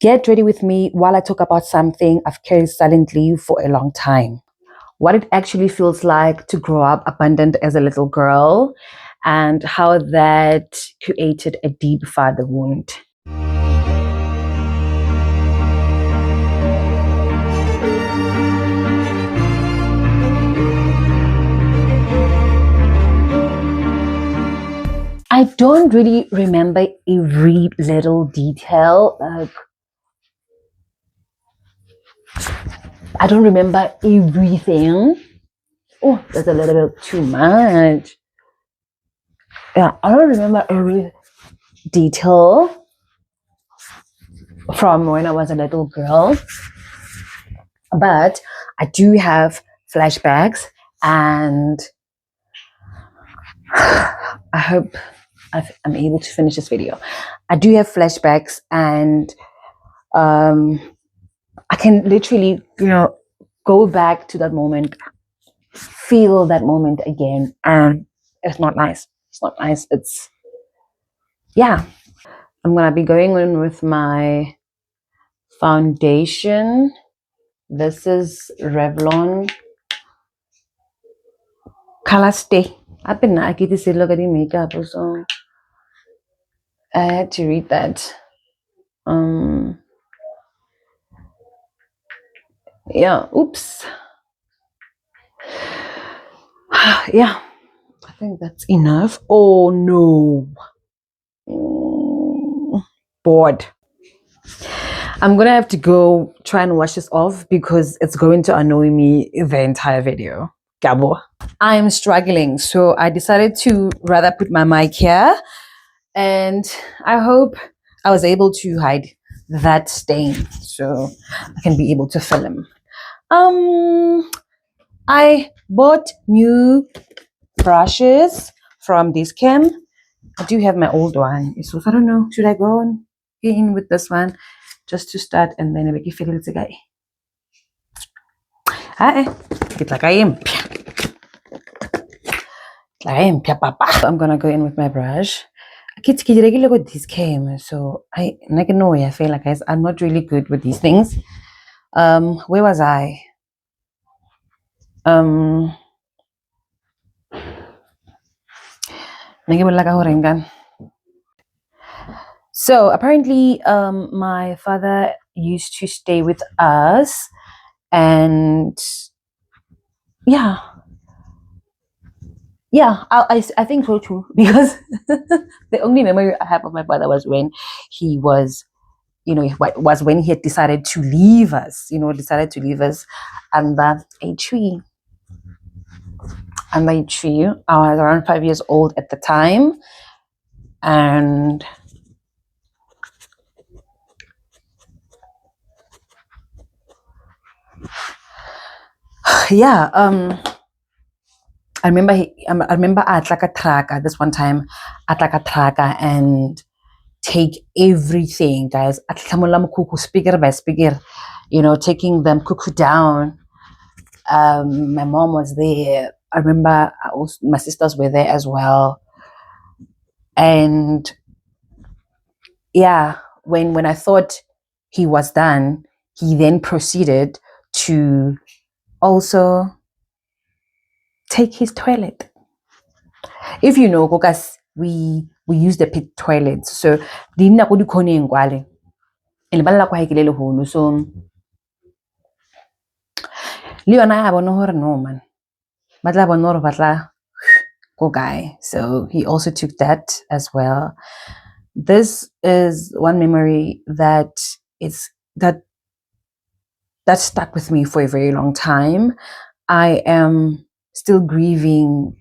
Get ready with me while I talk about something I've carried silently for a long time. What it actually feels like to grow up abandoned as a little girl, and how that created a deep father wound. I don't really remember every little detail. I don't remember everything. Oh, that's a little bit too much. Yeah, I don't remember every detail from when I was a little girl, but I do have flashbacks, and I hope I'm able to finish this video. I do have flashbacks, and I can literally, go back to that moment, feel that moment again, and it's not nice. It's not nice. Yeah. I'm gonna be going in with my foundation. This is Revlon Color Stay. I've been I get to say look at the makeup also. I had to read that. Yeah, oops. Yeah, I think that's enough. Oh no. Bored. I'm gonna have to go try and wash this off because it's going to annoy me the entire video. Gabo. I am struggling, so I decided to rather put my mic here, and I hope I was able to hide that stain so I can be able to film. I bought new brushes from this cam. I do have my old one, so I don't know, should I go on in with this one just to start, and then make it feel it's a guy. Hi, get like I am. I'm gonna go in with my brush. Kids regular with this came, so I know I feel like I'm not really good with these things. Where was I? So apparently, my father used to stay with us, and yeah, I think so too, because the only memory I have of my father was when he was, was when he had decided to leave us, under a tree. Under a tree. I was around 5 years old at the time, and yeah, I remember at like a tracker this one time, at like a tracker, and take everything, guys. At speaker by speaker, taking them cuckoo down. My mom was there. I remember my sisters were there as well. And yeah, when I thought he was done, he then proceeded to also take his toilet. If you know, because we use the pit toilets, so di nna ko dikhoneng kwale le balla kwa hekele le hono, so le yona a bona hore no man batla bona hore batla go guy, so he also took that as well. This is one memory that stuck with me for a very long time. I am still grieving.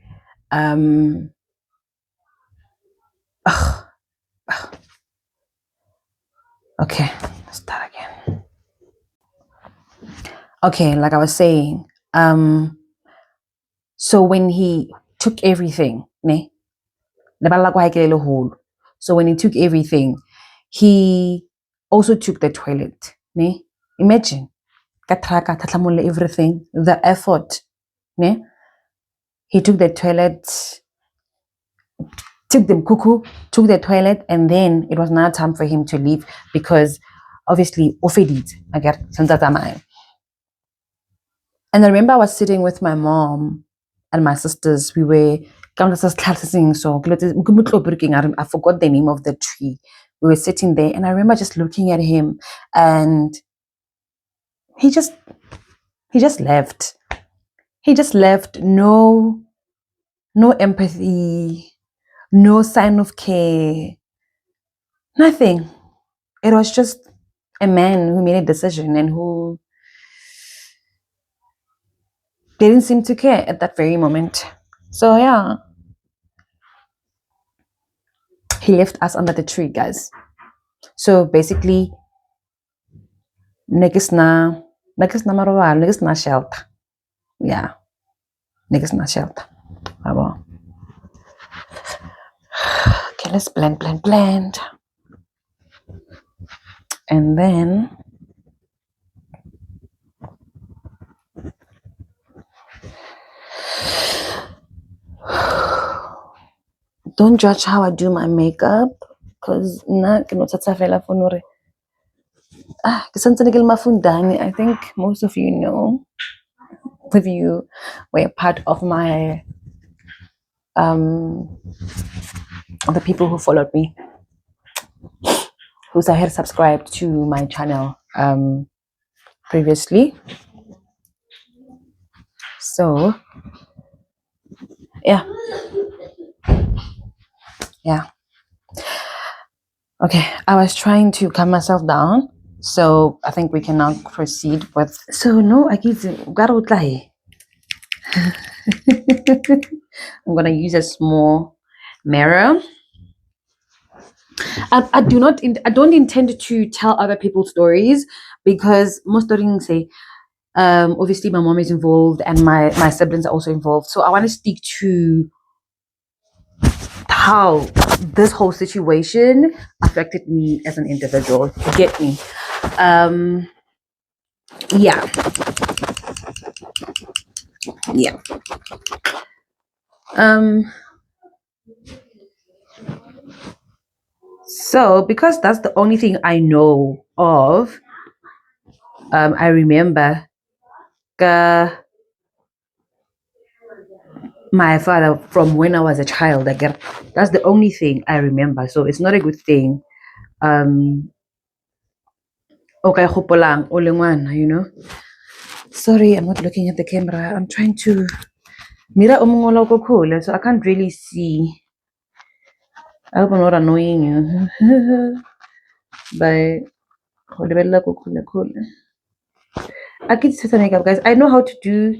Okay, let's start again. Okay, like I was saying, so when he took everything, so when he took everything, he also took the toilet. Imagine, everything, the effort. He took the toilet, took them cuckoo, took the toilet, and then it was now time for him to leave because obviously ofedit I get and I remember I was sitting with my mom and my sisters. We were so I forgot the name of the tree. We were sitting there and I remember just looking at him, and he just left. He just left. No empathy, no sign of care, nothing. It was just a man who made a decision and who didn't seem to care at that very moment. So yeah, he left us under the tree, guys. So basically, niggas na shelter. Yeah, niggas na shelter. Okay, let's blend. And then don't judge how I do my makeup, because I think most of you know, if you were part of my the people who followed me, who had subscribed to my channel previously. So yeah. Okay, I was trying to calm myself down, so I think we can now proceed with. So no, I give I'm gonna use a small mirror. I don't intend to tell other people's stories, because most stories say obviously my mom is involved and my siblings are also involved. So I want to stick to how this whole situation affected me as an individual. You get me? Yeah. So because that's the only thing I know of, I remember my father from when I was a child. That's the only thing I remember. So it's not a good thing. Okay, you know. Sorry, I'm not looking at the camera. I'm trying to mira so I can't really see. I hope I'm not annoying you. But I get to makeup, guys. I know how to do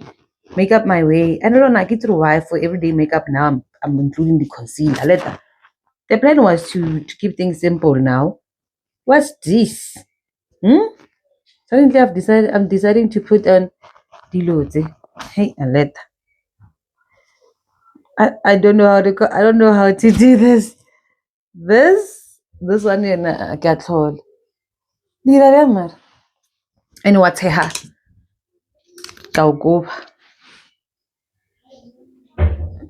makeup my way. I don't know, I get through why for everyday makeup now. I'm including the concealer. Later. The plan was to keep things simple now. What's this? Suddenly I'm deciding to put on the loads. Hey, and let. I don't know how to I don't know how to do this. This one in a cat hole. I know what's here. Go.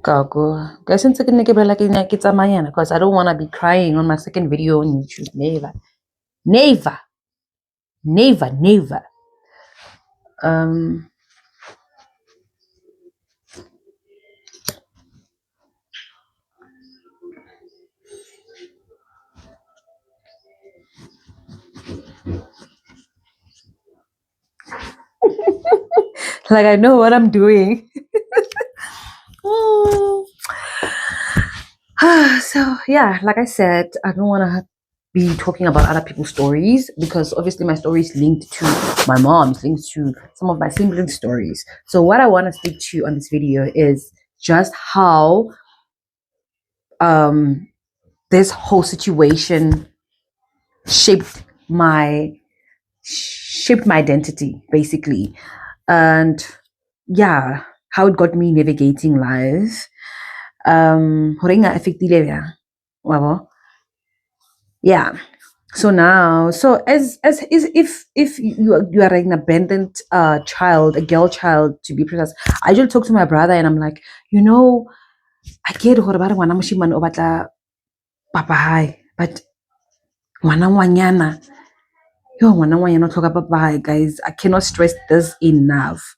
Guys, because I don't want to be crying on my second video on YouTube. Never. Like I know what I'm doing. So yeah, like I said, I don't want to be talking about other people's stories, because obviously my story is linked to my mom's, linked to some of my siblings' stories. So what I want to stick to on this video is just how this whole situation shaped my identity, basically, and yeah, how it got me navigating life. Yeah. So now, as if you are an abandoned child, a girl child to be precise, I just talk to my brother and I'm like, I get papa hai, but ngwana ngwanyana Yo, ngwana ngwanyana o tlhoka papa, guys. I cannot stress this enough.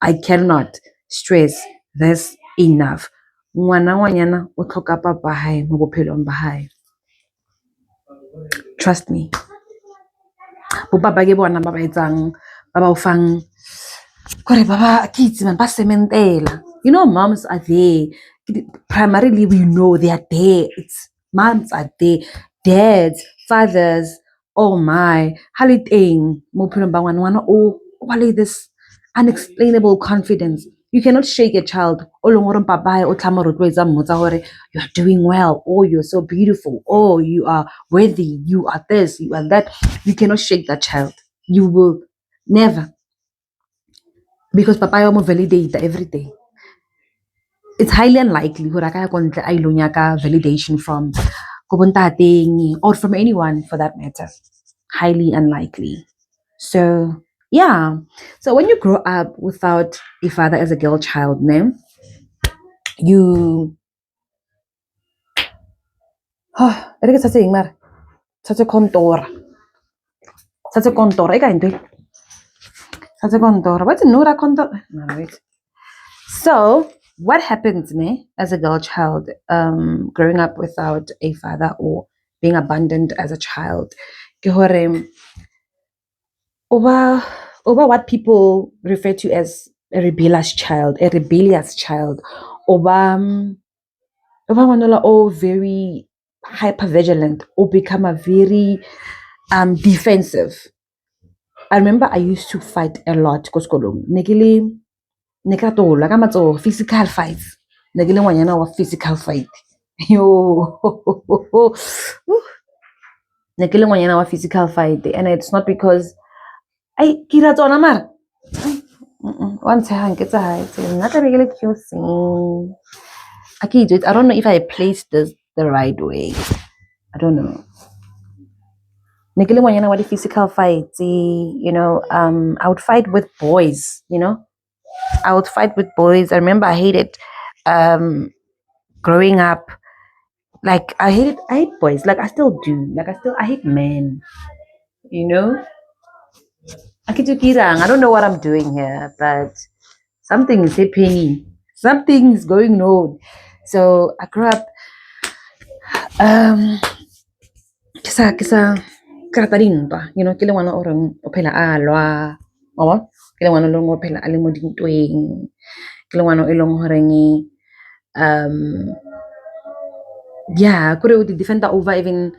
I cannot stress this enough. Ngwana ngwanyana o tlhoka papa hae mo bophelong ba hae. Trust me. Bo papa ke bona ba ba etsang ba ba o fang kore baba kids man ba sementela. You know, moms are there. Primarily, we know they are there. It's moms are there, dads, fathers. Oh my, haliting mo pulong ba ngwana o wale this unexplainable confidence. You cannot shake a child. O longorong papa o tlhama rotloetsa mmotsa hore you are doing well. Oh, you're so beautiful. Oh, you are worthy. You are this. You are that. You cannot shake that child. You will never. Because papa will validate every day. It's highly unlikely hore ka kontle a ilo nyaka validation from ko bontateng or from anyone for that matter. Highly unlikely. So yeah. So when you grow up without a father as a girl child, name you ere ke tsatse eng mara tsatse kontora e ka ntwe tsatse kontora what's no ra kontora wait. So what happens me as a girl child growing up without a father or being abandoned as a child ke hore over what people refer to as a rebellious child over manola or very hyper vigilant or become a very defensive. I remember I used to fight a lot ko sekolong ne ka tola ka matso physical fights ne ke le ngwanyana wa physical fight yo ne ke le ngwanyana wa physical fight and it's not because I kira tsona mara once hang ke tsa hae nna ka begele cute I don't know if I placed this the right way. I don't know. What physical fights, you know, I would fight with boys, you know. I would fight with boys. I remember I hated growing up. Like I hate boys. Like I still do. I hate men. You know? I don't know what I'm doing here, but something is happening. Something is going on. So I grew up kisa karata dintwa, you know, ke le ngwana o reng o phela a lwa wa ke le ngwana o leng o phela a le mo dintweng ke le ngwana o leng horeng yeah kore o di defender over even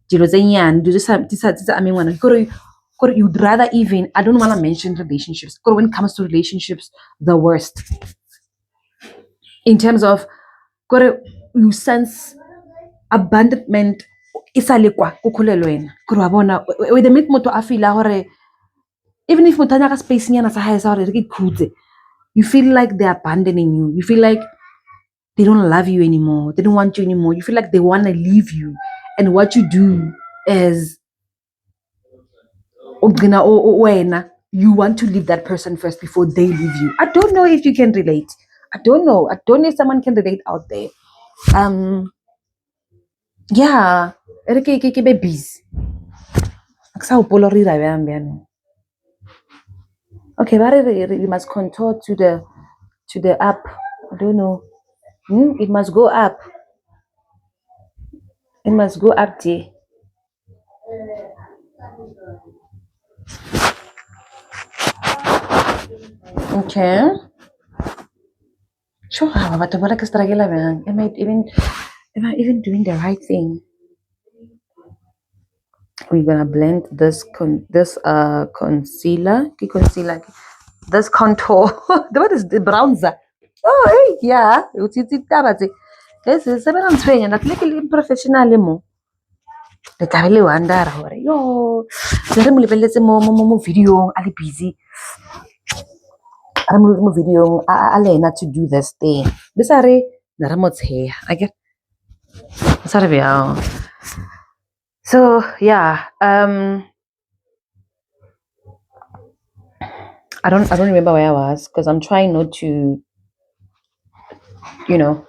dilo tse nyane di tsa ameng ngwana kore you'd rather even I don't want to mention relationships kore when it comes to relationships the worst in terms of kore you sense abandonment isa le kwa go khulelo wena kore wa bona with the make motho a feel hore even if motho a ka space nyana sa hae sa hore re ke khutse you feel like they're abandoning you. You feel like they don't love you anymore. They don't want you anymore. You feel like they want to leave you. And what you do is you want to leave that person first before they leave you. I don't know if you can relate. I don't know. I don't know if someone can relate out there. Yeah. Babies. Okay, but you must contour to the up. I don't know. It must go up. It must go up there. Okay. Sure, but am I even doing the right thing? We're gonna blend this concealer, this contour. What is the bronzer? Oh, hey, yeah. It's This is seven swing and I'm professional mo. The tabele wanda hore yo. Re mo lebeletse mo video ali busy. I'm mo video alena to do this thing. Besare na mo tsheya. I get sorry so yeah, I don't remember where I was because I'm trying not to, you know,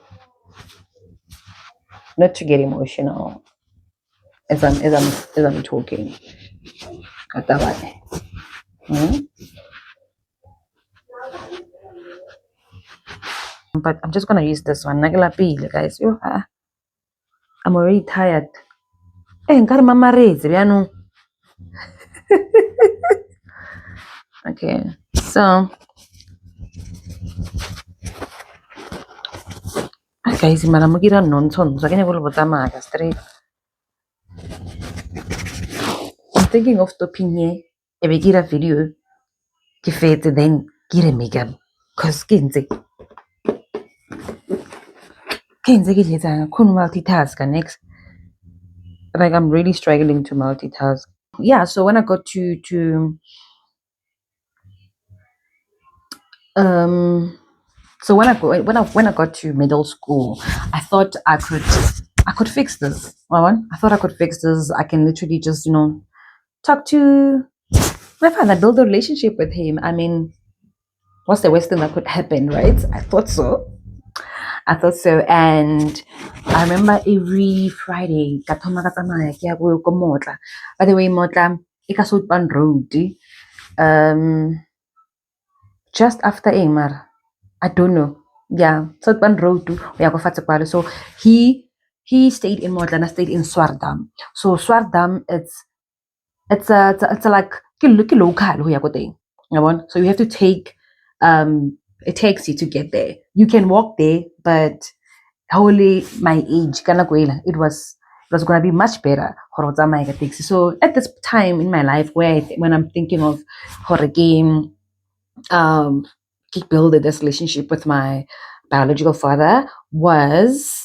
not to get emotional as I'm talking. Got that one. Hmm? But I'm just gonna use this one. Nagalapile, guys. I'm already tired. Eh, nka re mamaretse bjano. Okay, so guys, mara mo kira nonsense. Sakanya ko lo botama ka straight. I'm thinking of stopping here. Ebe kira video. Ke fete then kira makeup. Cause kenze ke letsa khona multitask next. Like I'm really struggling to multitask. Yeah, so when I got to so when I got to middle school, I thought I could fix this. I thought I could fix this. I can literally just talk to my father, build a relationship with him. I mean, what's the worst thing that could happen, right? I thought so. And I remember every Friday ka thoma ka tsamaya ke ya ko Motla. By the way, Motla e ka South Bank Road. Just after Amar. I don't know. Yeah, South Bank Road to Yakofatsakwale. So he stayed in Motla and I stayed in Swardam. So Swardam it's a like local who you so you have to take a taxi to get there. You can walk there, but wholly my age it was gonna be much better for taxi. So at this time in my life when I'm thinking of horror game um build this relationship with my biological father was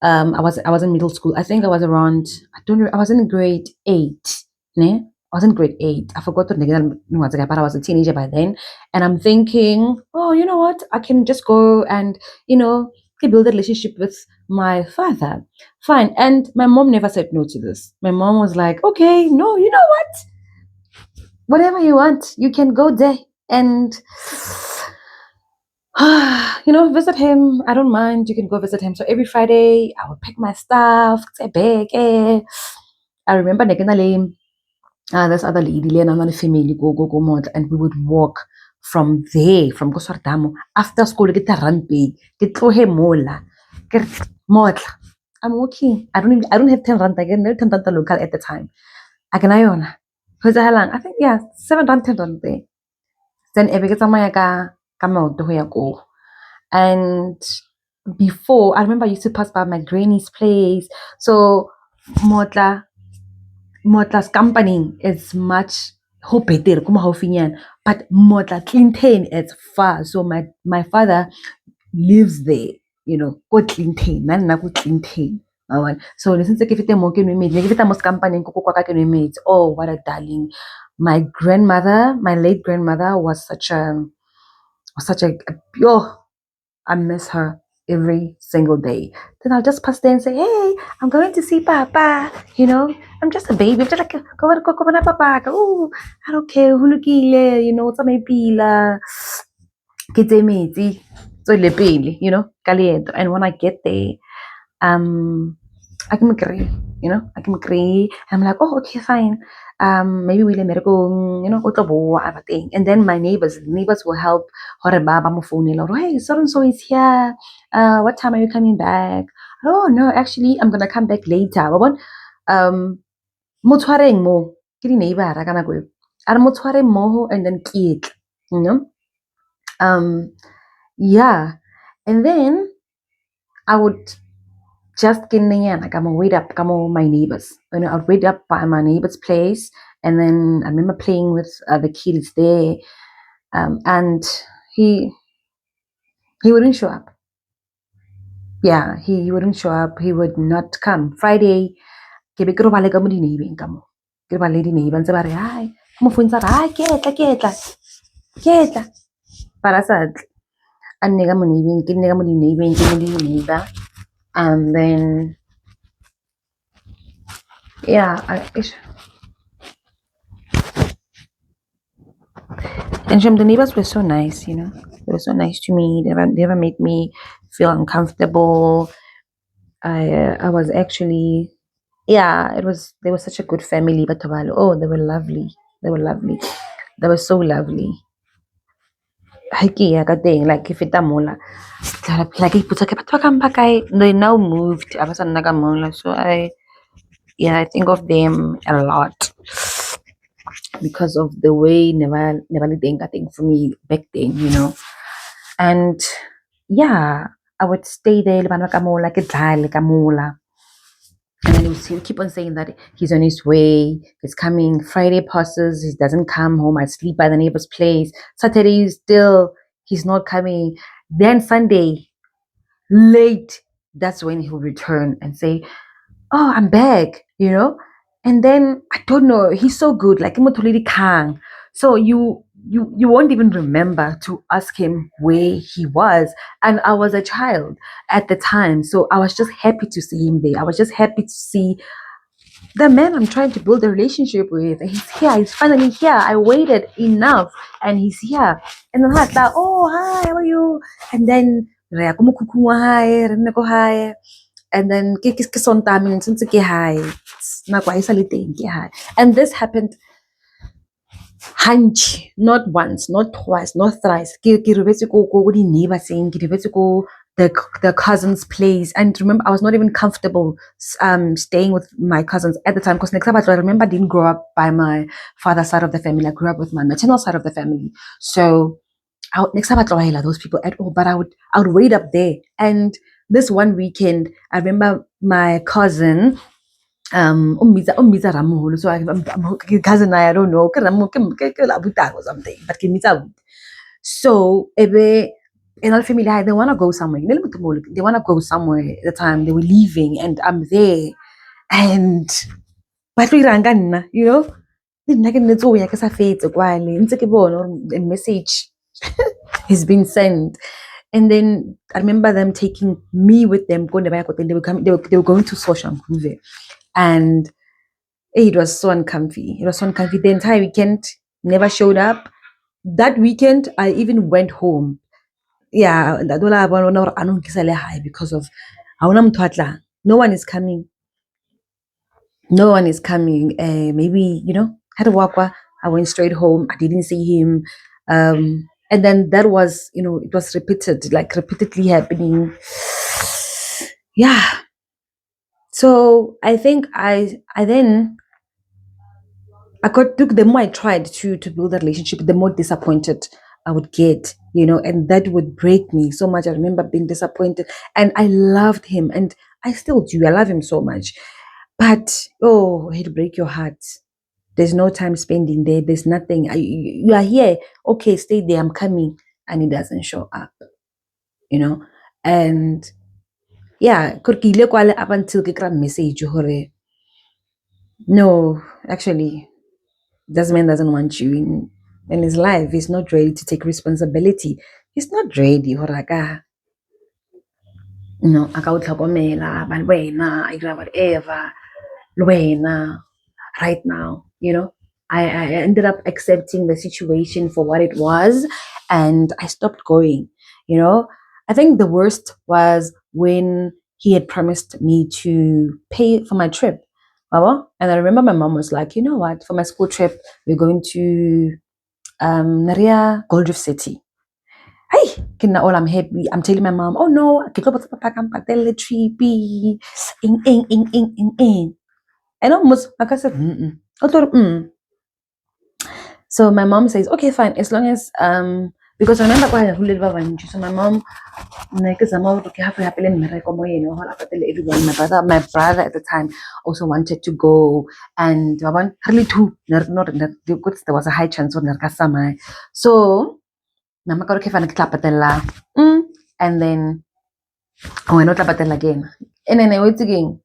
I was in middle school. I think I was around I don't know I was in grade 8 ne? I was in grade 8. I forgot the name, but I was a teenager by then. And I'm thinking, oh, you know what? I can just go and, build a relationship with my father. Fine. And my mom never said no to this. My mom was like, okay, no, you know what? Whatever you want, you can go there and visit him. I don't mind. You can go visit him. So every Friday, I would pack my stuff. Say bag. I remember this other lady, another family, go Mont, and we would walk from there, from Kosardamo. After school, get a run big, get to him mola, get Motla. I'm walking. I don't have 10 rand again, no 10 rand local at the time. I can ion. Who's a lang? I think yeah, 7 rand 10 rand there. Then every get some come out to go. And before, I remember I used to pass by my granny's place. So Motla's company is much better, but Motla Clinton is far. So my father lives there, go Clinton, nana go Clinton. So listen to give mo most company oh what a darling. My late grandmother was such a pure. I miss her every single day. Then I'll just pass there and say, hey, I'm going to see Papa. I'm just a baby. I'm just like, go na Papa. Oh, I don't care. Hulukile, it's a may pila. Kitse metsi. So lepele, kaliento. And when I get there, I can agree, I can agree. I'm like, oh, okay, fine. Maybe we'll go, everything. And then my neighbors will help. Hey, so and so is here. What time are you coming back? Oh no, actually, I'm gonna come back later. Motshwareng mo, ke di neighbor ka nako eo. Are motshwareng mo and then kit, yeah. And then I would just like I'm wait up, come on my neighbors. I'd wait up by my neighbor's place, and then I remember playing with the kids there, and he wouldn't show up. Yeah, he wouldn't show up. He would not come. Friday, ke be ke robale ka mo dineighbeng ka mo. Ke robale dineighbeng tse ba re, "Hai, mo founetsa re, "Hai, ke tla." Para sa a nne ka mo dineighbeng, ke nne ka mo dineighbeng, ke mo dineighbor. And then yeah, and the neighbors were so nice, they were so nice to me. They never made me feel uncomfortable. I was actually, yeah, they were such a good family, but oh, they were lovely. They were lovely. They were so lovely. Haki like if it mola. Like they now moved. I was Nagamola, so I think of them a lot because of the way never think I think for me back then, And yeah, I would stay there, and then he would keep on saying that he's on his way, he's coming. Friday passes, he doesn't come home. I sleep by the neighbor's place. Saturday, still, he's not coming. Then Sunday, late, that's when he'll return and say, oh, I'm back, And then, I don't know, he's so good, like, so you won't even remember to ask him where he was. And I was a child at the time, so I was just happy to see him there. I was just happy to see the man I'm trying to build a relationship with. He's here. He's finally here. I waited enough, and he's here. And then I thought, oh, hi, how are you? And then, hi, hi. And then, hi. And this happened hunch, not once, not twice, not thrice. Neighbor saying, the cousin's place. And remember, I was not even comfortable staying with my cousins at the time because I remember I didn't grow up by my father's side of the family. I grew up with my maternal side of the family. So next time I don't those people at all, but I would wait up there. And this one weekend, I remember my cousin umbiza Ramuhulu. So I'm cousin I don't know or something, but so in our family they want to go somewhere. They want to go somewhere at the time they were leaving, and I'm there, and but we rangana, a message has been sent. And then I remember them taking me with them. They were going to Social Groove. And it was so uncomfy. It was so uncomfy. The entire weekend never showed up. That weekend, I even went home. Yeah, because of no one is coming. No one is coming. Maybe, had to walk. I went straight home. I didn't see him. And then that was, it was repeated, like repeatedly happening. Yeah. So I think I the more I tried to build a relationship, the more disappointed I would get, and that would break me so much. I remember being disappointed, and I loved him, and I still do. I love him so much, but it'd break your heart. There's no time spending there. There's nothing. You are here. Okay, stay there. I'm coming, and he doesn't show up. And yeah, up until message. No, actually, this man doesn't want you in his life. He's not ready to take responsibility. He's not ready. Whatever. Right now, I ended up accepting the situation for what it was, and I stopped going. I think the worst was when he had promised me to pay for my trip. And I remember my mom was like, you know what, for my school trip, we're going to Naria Gold Reef City. Hey, all I'm happy. I'm telling my mom, oh no, I can't the trip. And almost like I said, I thought, So my mom says, okay, fine, as long as because I remember quite a little. So my mom everyone. My brother at the time also wanted to go, and hardly two there was a high chance of Narkasama. So Namaka okay fine and then I not patella again. And then I wait again.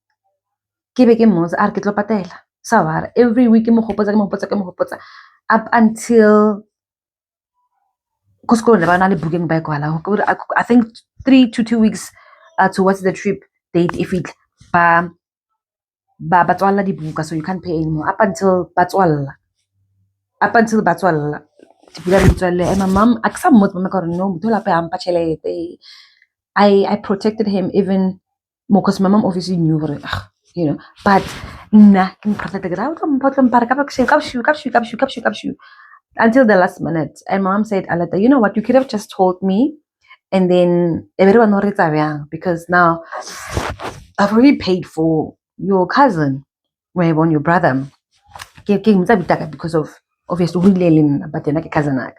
Kibekemos arkitlo patella. Sawar every week up until I think 3 to 2 weeks towards the trip date if it batswala di buka, so you can't pay anymore up until batswala and my mom I protected him even more because my mom obviously knew but Nah, until the last minute. And mom said, Aleta, you know what? You could have just told me, and then everyone knows because now I've already paid for your cousin, your brother. Because of obviously but you're not a cousin.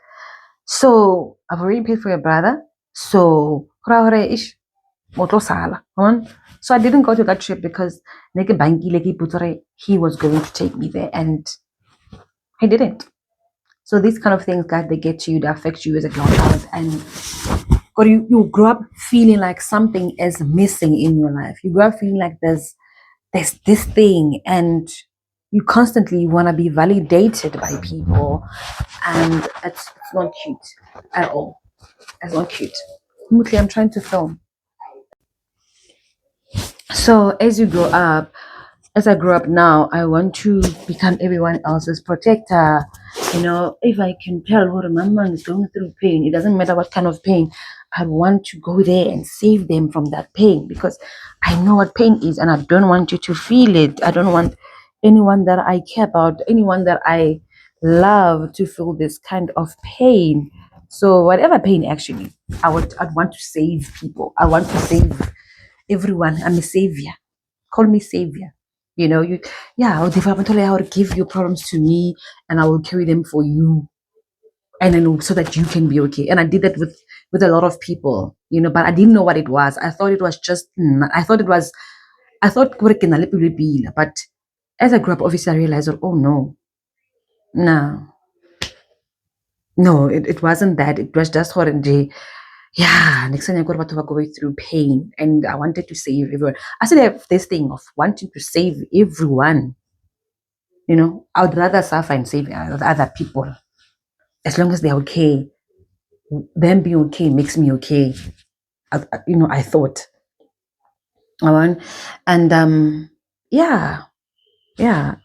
So I've already paid for your brother. So so I didn't go to that trip because he was going to take me there, and he didn't. So these kind of things, guys, they get to you, they affect you as a girl child, and you grow up feeling like something is missing in your life. You grow up feeling like there's this thing, and you constantly want to be validated by people, and it's not cute at all. It's not cute. Mutli, I'm trying to film. So as I grow up now, I want to become everyone else's protector. If I can tell what a mama is going through pain, it doesn't matter what kind of pain, I want to go there and save them from that pain because I know what pain is and I don't want you to feel it. I don't want anyone that I care about, anyone that I love to feel this kind of pain. So whatever pain actually, I'd want to save people. I want to save everyone. I'm a savior. Call me savior. I will give your problems to me and I will carry them for you. And then so that you can be okay. And I did that with a lot of people, but I didn't know what it was. I thought it was just, I thought, but as I grew up, obviously I realized, oh no, no, it wasn't that. It was just horrible. Yeah, next time I got about going through pain and I wanted to save everyone. I still have this thing of wanting to save everyone. I would rather suffer and save other people as long as they're okay. Them being okay makes me okay. I thought. And yeah, yeah.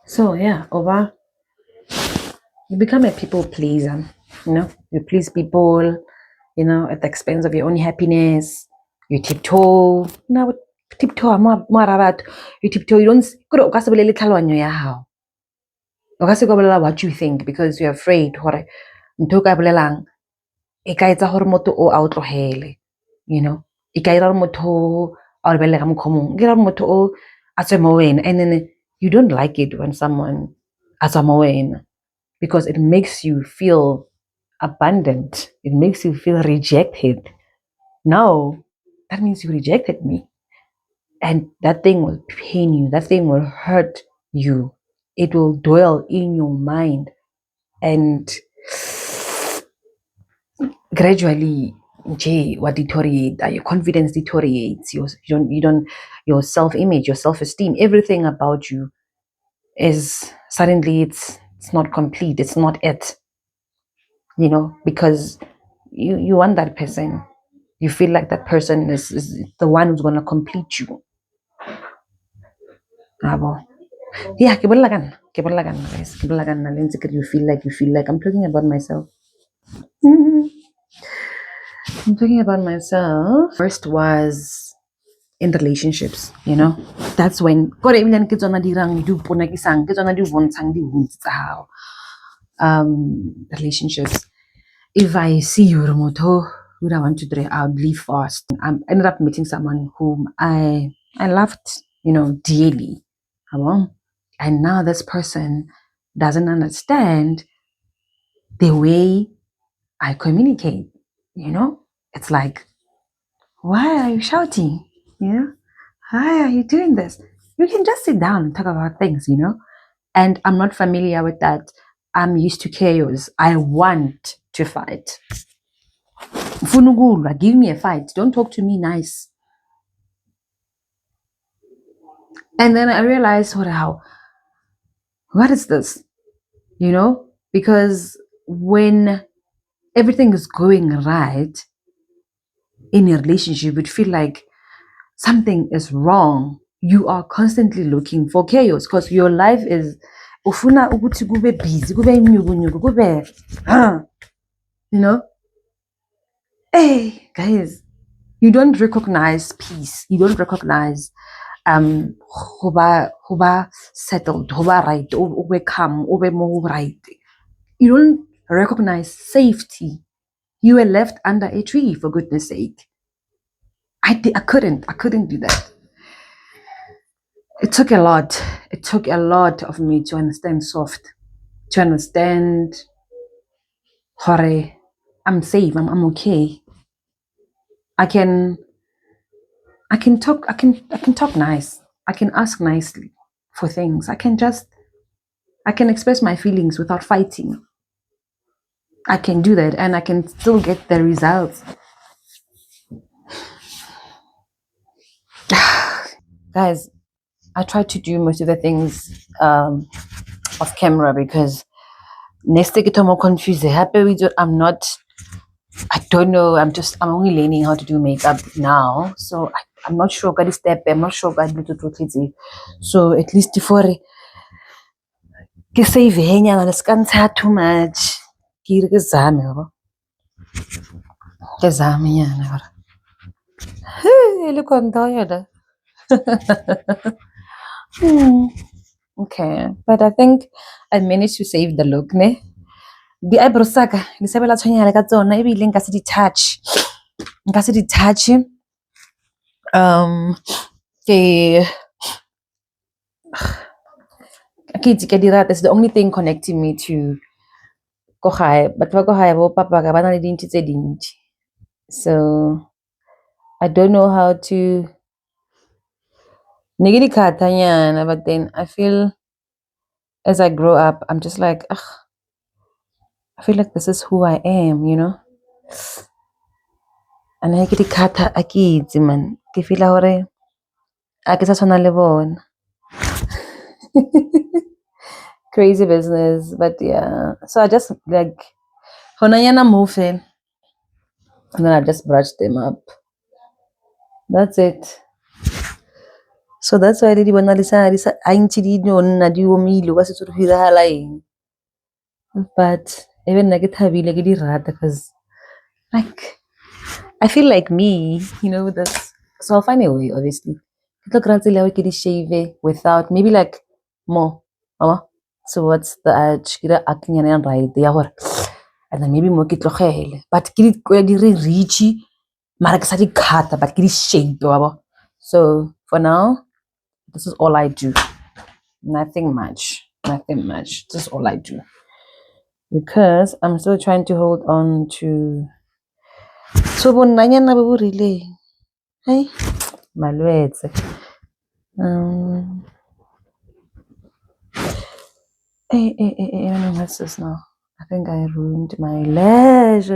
So yeah, over you become a people pleaser. You please people. At the expense of your own happiness. You tiptoe. Tiptoe. You tiptoe. You don't. What you think because you're afraid. E ka etsa gore motho o a o tlogele e ka ira gore motho a o lebelele ka mokgwa ke ra gore motho o a tswe mo wena and then you don't like it when someone a tswa mo wena because it makes you feel abandoned, it makes you feel rejected. No, that means you rejected me, and that thing will pain you, that thing will hurt you, it will dwell in your mind, and gradually what deteriorate, your confidence deteriorates, your self-image, your self-esteem, everything about you is suddenly it's not complete, it's not it, because you want that person, you feel like that person is the one who's going to complete you. Yeah, guys. You feel like I'm talking about myself. I'm talking about myself. First was in relationships, that's when relationships. If I see you remoto, would I want to do, I would leave fast. I ended up meeting someone whom I loved, dearly. And now this person doesn't understand the way I communicate. It's like, why are you shouting? Why are you doing this? You can just sit down and talk about things, and I'm not familiar with that. I'm used to chaos. I want to fight. Funugulwa, give me a fight. Don't talk to me nice. And then I realized, what is this? You know? Because when everything is going right in a relationship, it feel like something is wrong. You are constantly looking for chaos because your life is ufuna ukuthi kube busy, kube imnyukunyuku, kube you know? Hey, guys, you don't recognize peace. You don't recognize hoba settled, hoba right, ube calm, ube more right. You don't recognize safety. You were left under a tree, for goodness sake. I couldn't do that. It took a lot. It took a lot of me to understand soft, to understand hore, I'm safe, I'm okay. I can talk nice. I can ask nicely for things. I can express my feelings without fighting. I can do that and I can still get the results. Guys, I try to do most of the things off camera because next thing I'm more confused. Happy with it. I don't know. I'm only learning how to do makeup now. So I'm not sure got step. I'm not sure got little. So at least before ke save nyana le ska ntsha too much. Ke re ke zame yabo. Ke zame nyana gore. Look on tired. Okay, but I think I managed to save the look, ne? Di eyebrows saka di sebela tshwanyana ka tsona e bile nka se di touch. Nka se di touch. Ke ke di rata. It's the only thing connecting me to ko gae. Batho ba ko gae bo papa ka bana le dintsi tse dintsi. So I don't know how to but then I feel as I grow up, I'm just like, ugh, I feel like this is who I am, you know? And I get kata a kids, man. Ke feel hore a ke sa tshwana le bona. Crazy business, but yeah. So I just like honayana move in, and then I just brush them up. That's it. So that's why I did when I decided I did na di omile wa se tso hirahala eng. But even like it heavy like it rata because like I feel like me, you know, this. So I'll find a way, obviously. Look around shave without maybe like more. So what's the edge? Kira acting and right there. And then maybe more kitlogele. But kiri diri richy, mara sa di kata, but kiri shape. So for now, this is all I do. Nothing much. Nothing much. This is all I do. Because I'm still trying to hold on to so bonanyana ba bo rileng. Hey, malwetse. What's this now? I think I ruined my lash.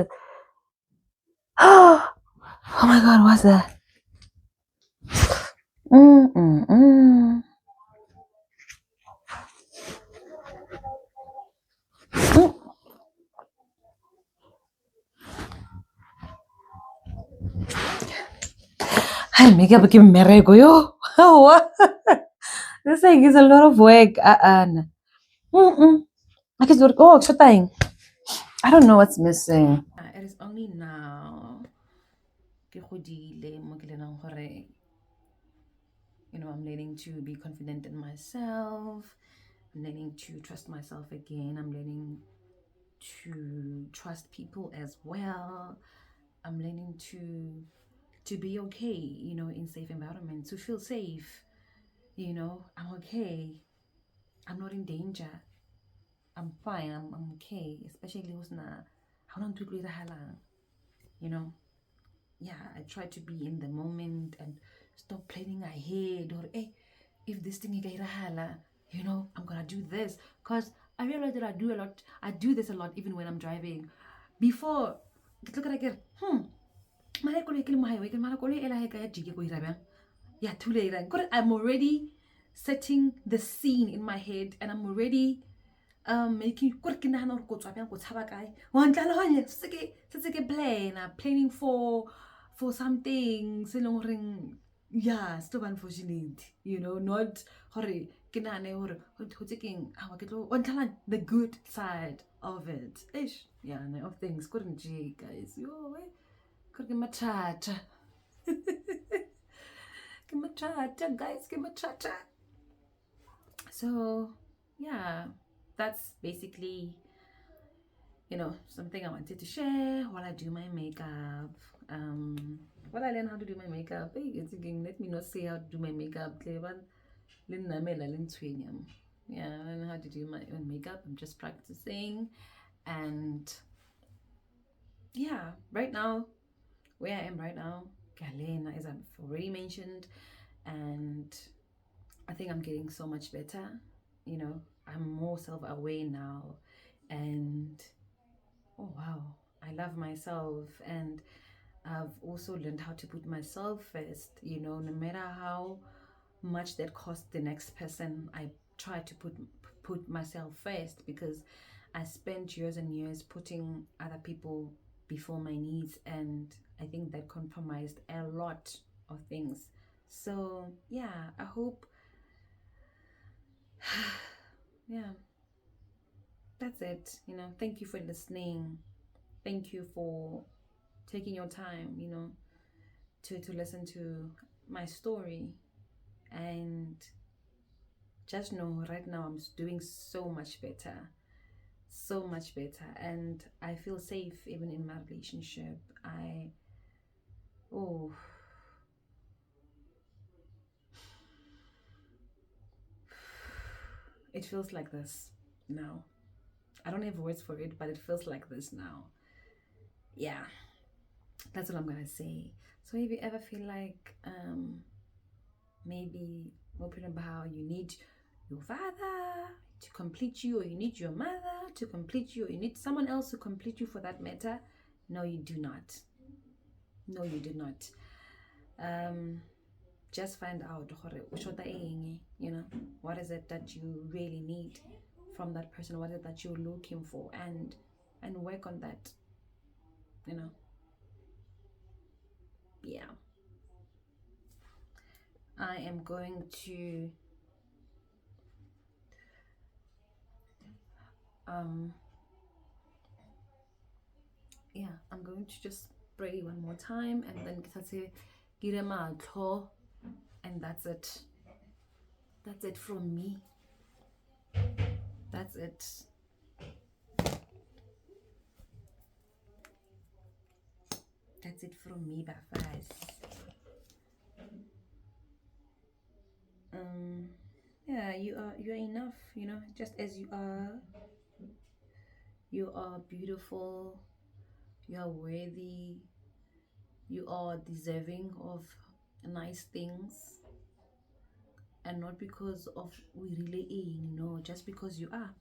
Oh my god, what's that? Hi, makeup ke mmereko yo. What? This thing is a lot of work. I can do it. Oh, exciting. I don't know what's missing. It is only now. You know, I'm learning to be confident in myself. I'm learning to trust myself again. I'm learning to trust people as well. I'm learning to be okay, you know, in safe environments, to feel safe. You know, I'm okay. I'm not in danger. I'm fine. I'm okay. Especially with na how long to you know. Yeah, I try to be in the moment and stop planning ahead or hey, if this thing is you know, I'm gonna do this. Cause I realized that I do this a lot even when I'm driving. Before, look at again, I'm already setting the scene in my head, and I'm already making planning for something yeah, still unfortunate, not hore ke nahane hore ho thotse keng awa ke tlo the good side of it ish yeah of things couldn't G guys yo ke mathata ke mathata guys ke mathata. So yeah, that's basically something I wanted to share while I do my makeup. While I learn how to do my makeup, hey, it's again, let me not say how to do my makeup. Yeah, I learn how to do my own makeup. I'm just practicing. And yeah, right now, where I am right now, Galena, as I've already mentioned, and I think I'm getting so much better. I'm more self-aware now, and oh wow, I love myself, and I've also learned how to put myself first. No matter how much that costs the next person, I try to put myself first, because I spent years and years putting other people before my needs, and I think that compromised a lot of things. So yeah, I hope yeah, that's it. Thank you for listening. Thank you for taking your time, to listen to my story. And just know right now I'm doing so much better. So much better. And I feel safe even in my relationship. Oh, it feels like this now. I don't have words for it, but it feels like this now. Yeah, that's what I'm gonna say. So if you ever feel like maybe open about how you need your father to complete you, or you need your mother to complete you, or you need someone else to complete you for that matter, no, you do not. No, you do not. Just find out what is it that you really need from that person, what is it that you're looking for, and work on that. Yeah, I am going to I'm going to just pray one more time, and then get him out, and that's it. That's it from me. That's it. That's it from me, Bafaz. Yeah, you're enough, just as you are. You are beautiful, you are worthy, you are deserving of nice things, and not because of we really just because you are.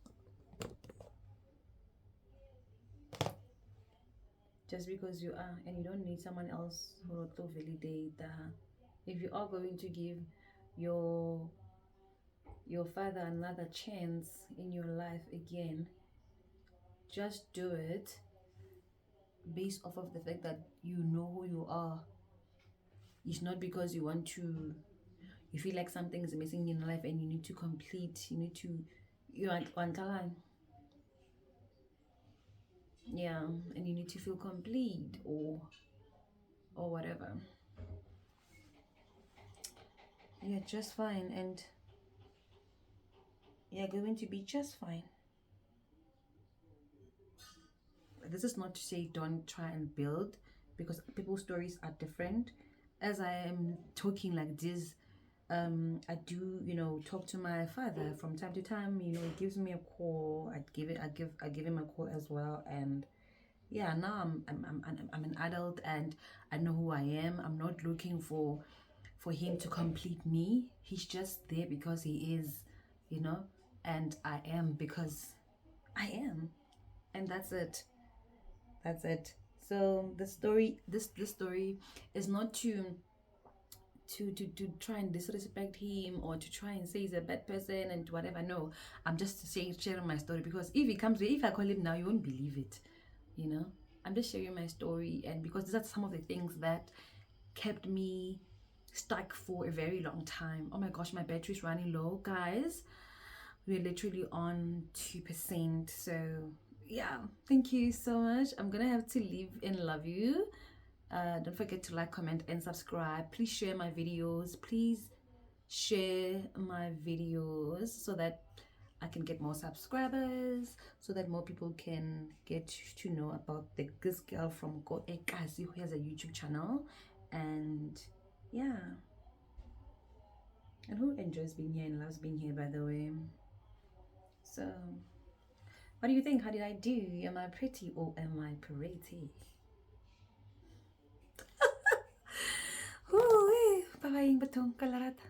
Just because you are, and you don't need someone else who to validate that. If you are going to give your father another chance in your life again, just do it based off of the fact that you know who you are. It's not because you feel like something is missing in life and you need to complete, you want yeah, and you need to feel complete, or whatever. You're just fine, and you're going to be just fine. This is not to say don't try and build, because people's stories are different. As I am talking like this, I do talk to my father from time to time. He gives me a call. I give him a call as well. And yeah, now I'm an adult, and I know who I am. I'm not looking for him to complete me. He's just there because he is, and I am because I am. And that's it. That's it. So the story, this story is not to try and disrespect him or to try and say he's a bad person and whatever. No, I'm just sharing my story, because if I call him now, you won't believe it. You know, I'm just sharing my story, and because these are some of the things that kept me stuck for a very long time. Oh my gosh, my battery's running low, guys. We're literally on 2%. So yeah, thank you so much. I'm gonna have to leave and love you. Don't forget to like, comment, and subscribe. Please share my videos. Please share my videos so that I can get more subscribers, so that more people can get to know about this girl from Go Ekasi who has a YouTube channel. And yeah, and who enjoys being here and loves being here, by the way. So what do you think? How did I do? Am I pretty or am I pretty? Bye bye, batong kalarata.